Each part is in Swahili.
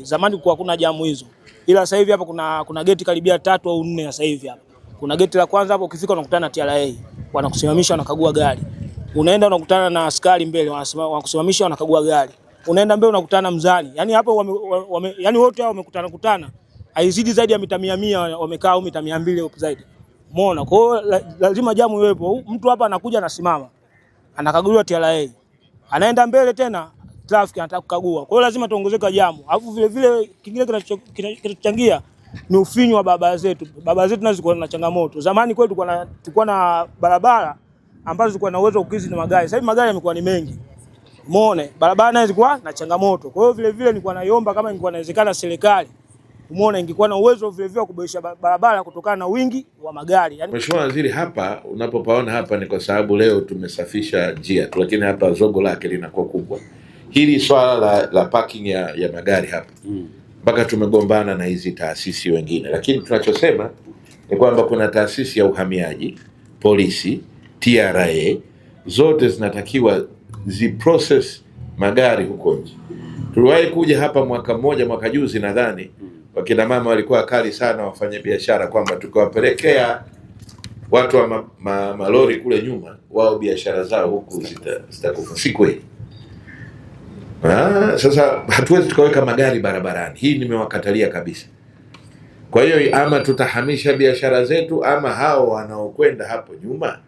Zamani kulikuwa hakuna jamu hizo. Ila sasa hivi hapa kuna geti karibia 3 au 4 sasa hivi hapa. Kuna geti la kwanza hapo ukifika unakutana na TRA. Wanakusimamisha wanakagua gari. Unaenda unakutana na askari mbele wanakusimamisha wanakagua gari. Unaenda mbele unakutana na mzani. Yaani hapo yani wote hao wamekutana. Haizidi zaidi ya mita 100 wamekaa au mita 200 hapo zaidi. Umeona? Kwa hiyo lazima jamu iwepo. Mtu hapa anakuja anasimama. Anakaguliwa TRA. Anaenda mbele tena traffic anataka kukagua. Kwa hiyo lazima tuongezeke jamu. Alafu vile vile kingine kinachochangia ni ufinyu wa barabara zetu. Barabara zetu nazo zilikuwa na changamoto. Zamani kwetu tulikuwa na barabara ambazo zilikuwa na uwezo kukizi na magari. Sasa hivi magari yamekuwa ni mengi. Umeona? Barabara nazo zilikuwa na changamoto. Kwa hiyo vile vile nilikuwa naiomba kama ingekuwa inawezekana serikali, umeona, ingekuwa na uwezo vile vile kuboresha barabara kutokana na wingi wa magari. Mheshimiwa Waziri, hapa unapopaona hapa ni kwa sababu leo tumesafisha njia tu, lakini hapa zogo lake linakuwa kubwa. Hili swala la parking ya magari hapa mpaka tumegombana na hizi taasisi wengine, lakini tunachosema ni kwamba kuna taasisi ya uhamiaji, polisi, TRA, zote zinatakiwa ziprocess magari huko nje. Tuliwahi kuja hapa mwaka juzi nadhani, wakina mama walikuwa kali sana wafanye biashara kwamba tukawapelekea watu wa malori kule nyuma, wao biashara zao huku zitakufa. Si kweli. Sasa hatuwezi tukaweka magari barabarani. Hii nimewakatalia kabisa. Kwa hiyo ama tutahamisha biashara zetu, ama hao wanaokwenda hapo nyuma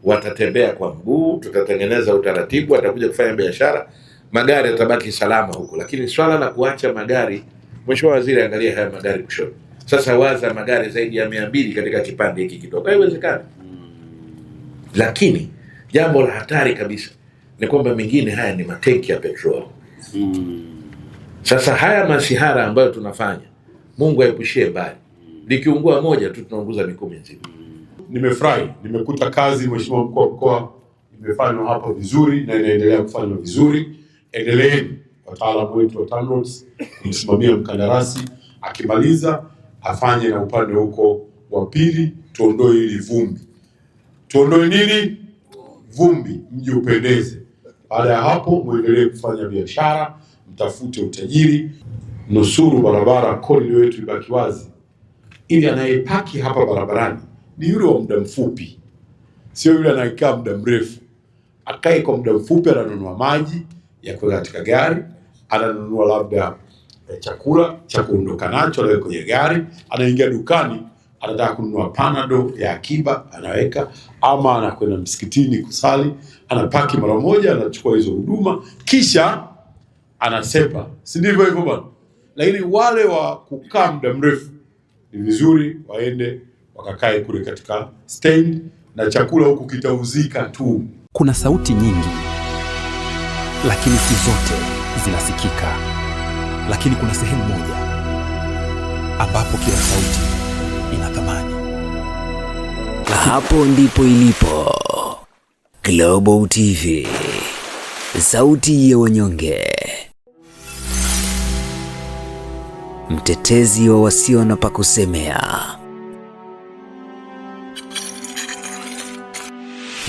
watatembea kwa mguu, tutatengeneza utaratibu, watakuja kufanya biashara, magari yatabaki salama huko. Lakini swala la kuacha magari, Mheshimiwa Waziri, angalia haya magari kushoto. Sasa waza magari zaidi ya 200 katika kipande hiki kidogo. Haiwezekani. Lakini jambo la hatari kabisa ni kwamba mengine haya ni matenki ya petroli. Sasa haya masihara ambayo tunafanya, Mungu aepushie mbali. Likiungua moja tu tunaunguza Mikumi nzima. Nimefurahi, nimekuta kazi Mheshimiwa Mkuu wa Mkoa imefanywa hapo vizuri na inaendelea kufanywa vizuri. Endeleeni wataalamu wetu wa TANROADS kumsimamia mkandarasi, akimaliza afanye na upande huko wa pili, tuondoe hili vumbi. Tuondoe nini? Vumbi, mji upendeze. Baada ya hapo muendelee kufanya biashara, mtafute utajiri, nusuru barabara, korido yetu ibaki wazi, ili anayepaki hapa barabarani ni yule wa muda mfupi, sio yule anayekaa muda mrefu. Akae kwa muda mfupi, ananunua maji ya kuweka katika gari, ananunua labda chakula cha kuondoka nacho leo kwenye gari, anaingia dukani, anataka kununua panado ya akiba, anaweka, ama anakwenda msikitini kusali, anapaki mara moja, anachukua hizo huduma, kisha anasepa. Si ndivyo hivyo bwana? Lakini wale wa kukaa muda mrefu ni vizuri waende wakakae kule katika stand, na chakula huku kitauzika tu. Kuna sauti nyingi, lakini si zote zinasikika. Lakini kuna sehemu moja ambapo kila sauti ina thamani. Hapo ndipo ilipo Global TV, sauti ya wanyonge, mtetezi wa wasio na pa kusemea.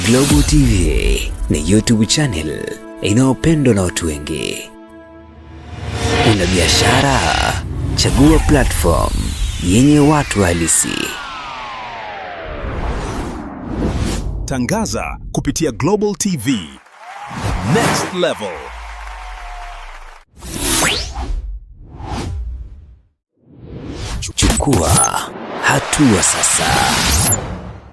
Global TV ni YouTube channel inayopendwa na watu wengi. Una biashara? Chagua platform yenye watu halisi. Tangaza kupitia Global TV. Next level. Chukua hatua sasa.